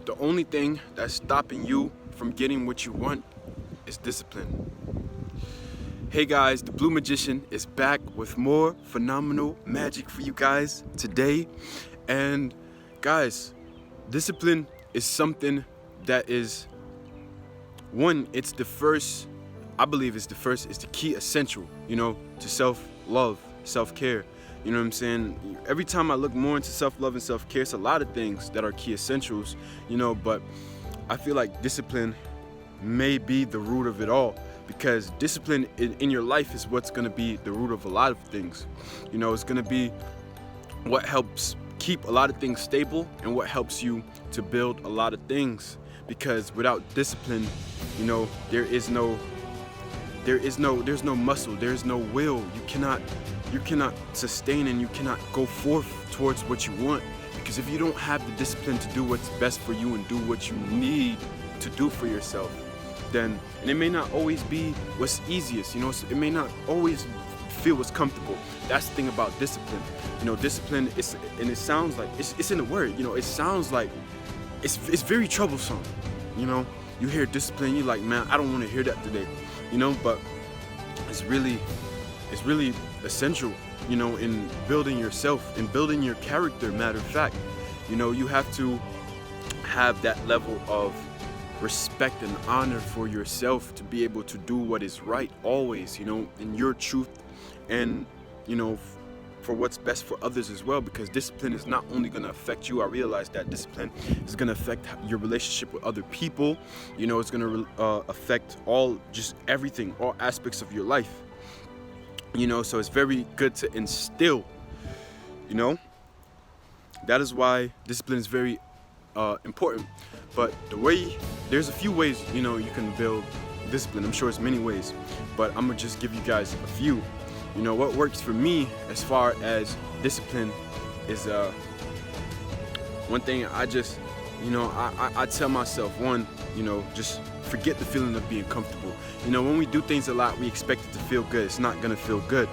the only thing that's stopping you from getting what you want is discipline. Hey guys, the Blue Magician is back with more phenomenal magic for you guys today. And guys, discipline is something that is it's the key essential, to self-love, self-care. You know what I'm saying? Every time I look more into self-love and self-care, it's a lot of things that are key essentials, but I feel like discipline may be the root of it all, because discipline in your life is what's going to be the root of a lot of things. It's going to be what helps keep a lot of things stable and what helps you to build a lot of things, because without discipline, there's no muscle, there's no will. You cannot sustain and you cannot go forth towards what you want, because if you don't have the discipline to do what's best for you and do what you need to do for yourself, and it may not always be what's easiest, it may not always feel what's comfortable. That's the thing about discipline. Discipline it sounds like it's in the word, it sounds like it's very troublesome. You hear discipline, you're like, man, I don't want to hear that today, but it's really essential, in building yourself and building your character. Matter of fact, you have to have that level of respect and honor for yourself to be able to do what is right always, in your truth, and for what's best for others as well, because discipline is not only going to affect you. I realize that discipline is going to affect your relationship with other people. It's going to affect just everything, all aspects of your life. So it's very good to instill. That is why discipline is very important. But there's a few ways you can build discipline. I'm sure it's many ways, but I'm gonna just give you guys a few. What works for me as far as discipline is one thing. I just I tell myself, just forget the feeling of being comfortable. When we do things a lot, we expect it to feel good. It's not gonna feel good.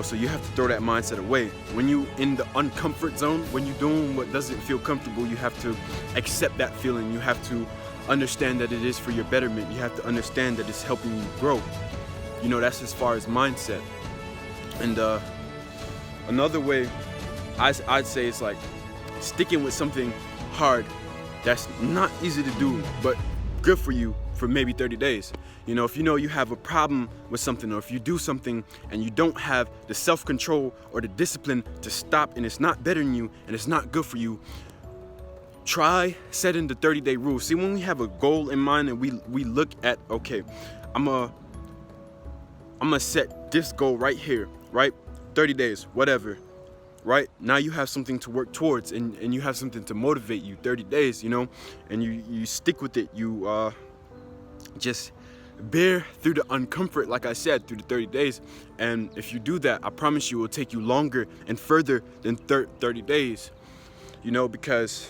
So you have to throw that mindset away. When you in the uncomfort zone, when you're doing what doesn't feel comfortable, you have to accept that feeling. You have to understand that it is for your betterment. You have to understand that it's helping you grow. That's as far as mindset. And another way I'd say it's like sticking with something hard that's not easy to do but good for you for maybe 30 days. If you have a problem with something, or if you do something and you don't have the self-control or the discipline to stop, and it's not bettering you and it's not good for you, try setting the 30-day rule. See, when we have a goal in mind and we look at, okay, I'm gonna set this goal right here, right? 30 days, whatever, right? Now you have something to work towards, and you have something to motivate you. 30 days, and you stick with it. You just bear through the uncomfort, like I said, through the 30 days. And if you do that, I promise you it will take you longer and further than 30 days, because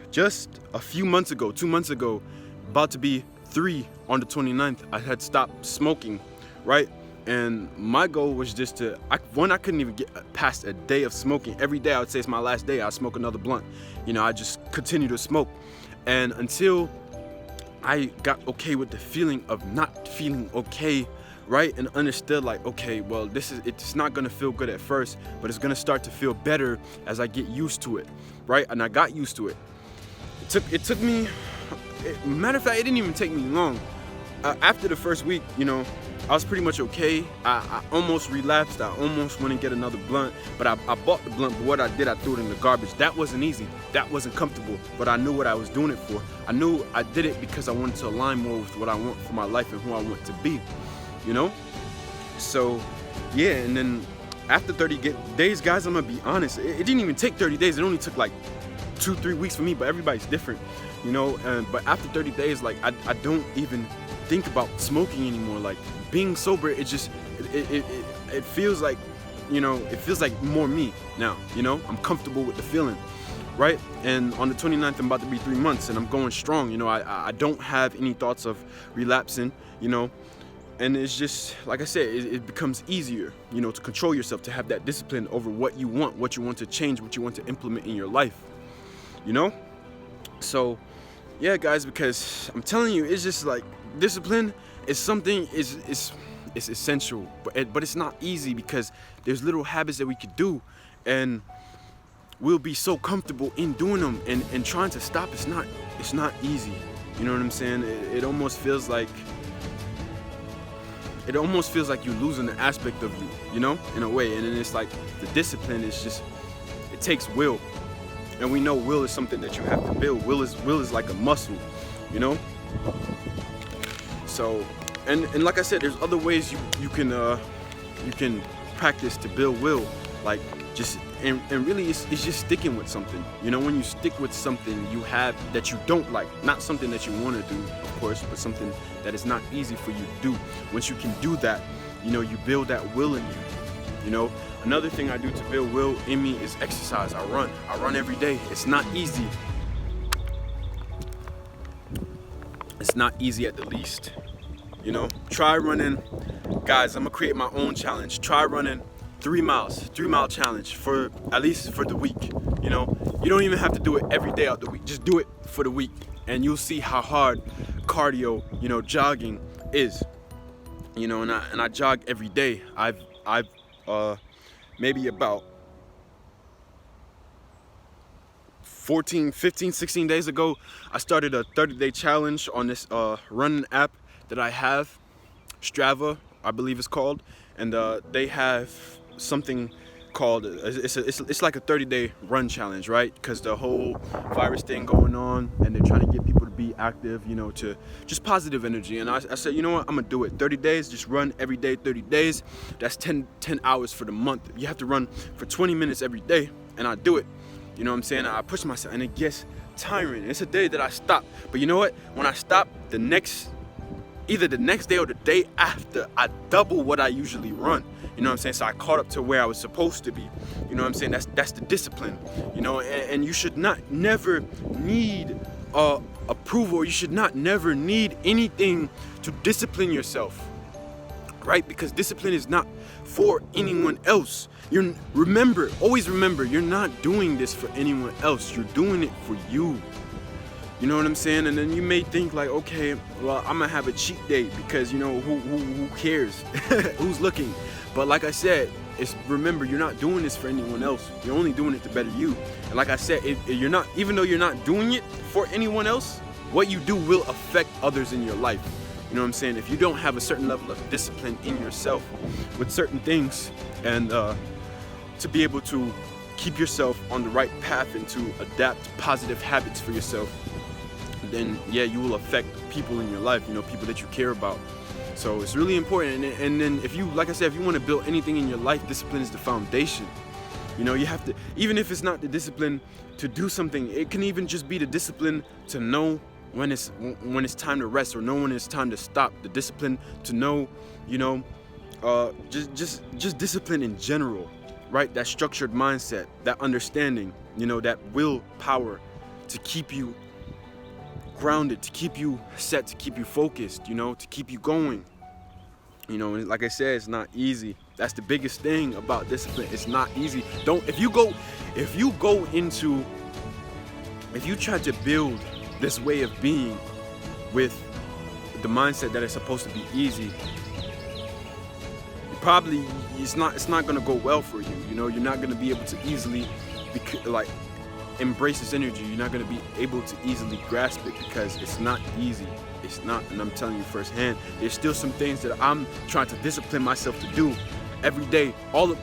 just a few months ago, 2 months ago, about to be 3 on the 29th, I had stopped smoking, right? And my goal was just I couldn't even get past a day of smoking. Every day I would say it's my last day, I'd smoke another blunt. I just continue to smoke. And until I got okay with the feeling of not feeling okay, right? And understood, like, okay, well, it's not gonna feel good at first, but it's gonna start to feel better as I get used to it, right? And I got used to it. It took me, matter of fact, it didn't even take me long. After the first week, I was pretty much okay. I almost relapsed. I almost went and get another blunt, but I bought the blunt, but what I did, I threw it in the garbage. That wasn't easy. That wasn't comfortable, but I knew what I was doing it for. I knew I did it because I wanted to align more with what I want for my life and who I want to be, So, yeah, and then after 30 days, guys, I'm gonna be honest, it didn't even take 30 days. It only took like 2-3 weeks for me, but everybody's different, but after 30 days, like, I don't even think about smoking anymore. Like, being sober, it feels like, it feels like more me now. I'm comfortable with the feeling, right? And on the 29th, I'm about to be 3 months, and I'm going strong. I don't have any thoughts of relapsing, and it's just, like I said, it becomes easier, to control yourself, to have that discipline over what you want to change, what you want to implement in your life, So yeah, guys, because I'm telling you, it's just like discipline is something is essential, but it's not easy because there's little habits that we could do, and we'll be so comfortable in doing them, and trying to stop it's not easy. You know what I'm saying? It almost feels like you're losing the aspect of you, you know, in a way. And then it's like the discipline is just, it takes will, and we know will is something that you have to build. Will is like a muscle, you know. So, and like I said, there's other ways you can practice to build will, like just and really it's just sticking with something. You know, when you stick with something you have that you don't like, not something that you want to do, of course, but something that is not easy for you to do. Once you can do that, you know, you build that will in you. You know, another thing I do to build will in me is exercise. I run every day. It's not easy. It's not easy at the least. You know, try running, guys. I'm gonna create my own challenge. Try running 3 miles, 3-mile challenge for at least for the week. You know, you don't even have to do it every day out the week. Just do it for the week, and you'll see how hard cardio, you know, jogging is. You know, and I jog every day. I've maybe about 14, 15, 16 days ago, I started a 30-day challenge on this running app that I have, Strava, I believe it's called, and they have something called it's like a 30-day run challenge, right? Because the whole virus thing going on, and they're trying to get people to be active, you know, to just positive energy. And I said, you know what, I'm gonna do it. 30 days, just run every day. 30 days, that's 10 hours for the month. You have to run for 20 minutes every day, and I do it. You know what I'm saying? I push myself, and it gets tiring. It's a day that I stop, but you know what, when I stop, either the next day or the day after, I double what I usually run. You know what I'm saying? So I caught up to where I was supposed to be. You know what I'm saying? That's the discipline. You know, and you should never need approval. You should never need anything to discipline yourself, right? Because discipline is not for anyone else. Always remember, you're not doing this for anyone else. You're doing it for you. You know what I'm saying? And then you may think like, okay, well, I'm gonna have a cheat day because, you know, who cares? Who's looking? But like I said, remember, you're not doing this for anyone else. You're only doing it to better you. And like I said, even though you're not doing it for anyone else, what you do will affect others in your life. You know what I'm saying? If you don't have a certain level of discipline in yourself with certain things, and to be able to keep yourself on the right path and to adapt positive habits for yourself, then yeah, you will affect people in your life, you know, people that you care about. So it's really important. And then if you, like I said, if you want to build anything in your life, discipline is the foundation. You know, you have to, even if it's not the discipline to do something, it can even just be the discipline to know when it's time to rest, or know when it's time to stop. The discipline to know, you know, just discipline in general, right? That structured mindset, that understanding, you know, that willpower to keep you grounded, to keep you set, to keep you focused, you know, to keep you going. You know, and like I said, it's not easy. That's the biggest thing about discipline. It's not easy. If you try to build this way of being with the mindset that it's supposed to be easy, it's not gonna go well for you. You know, you're not gonna be able to easily embrace this energy. You're not going to be able to easily grasp it because it's not easy. It's not, and I'm telling you firsthand, there's still some things that I'm trying to discipline myself to do every day,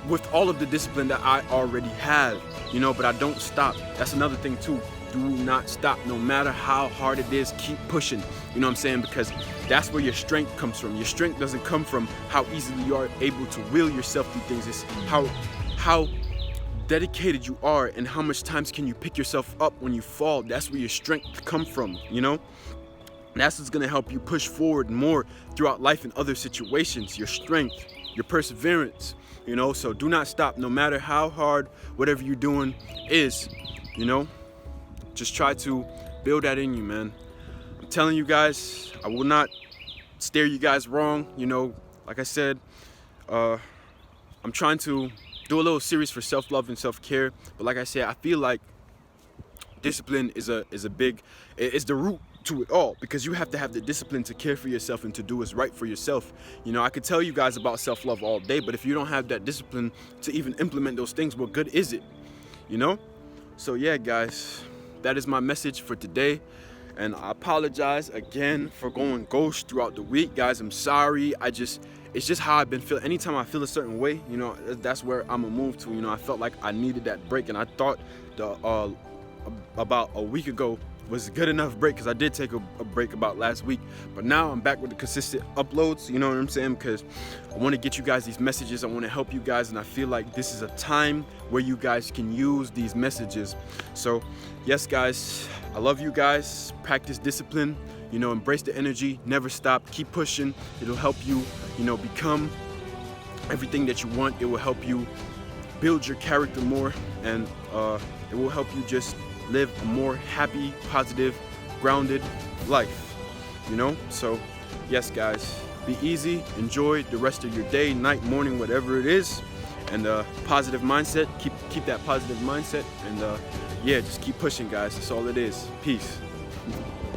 with all of the discipline that I already have, you know, but I don't stop. That's another thing too. Do not stop. No matter how hard it is, keep pushing. You know what I'm saying? Because that's where your strength comes from. Your strength doesn't come from how easily you are able to will yourself through things. It's how dedicated you are, and how much times can you pick yourself up when you fall. That's where your strength comes from, you know. That's what's gonna help you push forward more throughout life and other situations. Your strength, your perseverance, you know. So do not stop, no matter how hard whatever you're doing is, you know. Just try to build that in you, man. I'm telling you guys, I will not steer you guys wrong, you know. Like I said, I'm trying to do a little series for self-love and self-care, but like I said, I feel like discipline is the root to it all, because you have to have the discipline to care for yourself and to do what's right for yourself. You know, I could tell you guys about self-love all day, but if you don't have that discipline to even implement those things, what good is it? You know? So yeah, guys, that is my message for today. And I apologize again for going ghost throughout the week, guys. I'm sorry. It's just how I've been feeling. Anytime I feel a certain way, you know, that's where I'm gonna move to. You know, I felt like I needed that break, and I thought about a week ago was a good enough break, because I did take a break about last week. But now I'm back with the consistent uploads, you know what I'm saying? Because I want to get you guys these messages. I want to help you guys, and I feel like this is a time where you guys can use these messages. So yes, guys, I love you guys. Practice discipline, you know, embrace the energy, never stop, keep pushing. It'll help you, you know, become everything that you want. It will help you build your character more, and it will help you just live a more happy, positive, grounded life, you know? So yes, guys, be easy, enjoy the rest of your day, night, morning, whatever it is, and positive mindset. Keep that positive mindset, and yeah, just keep pushing, guys. That's all it is. Peace.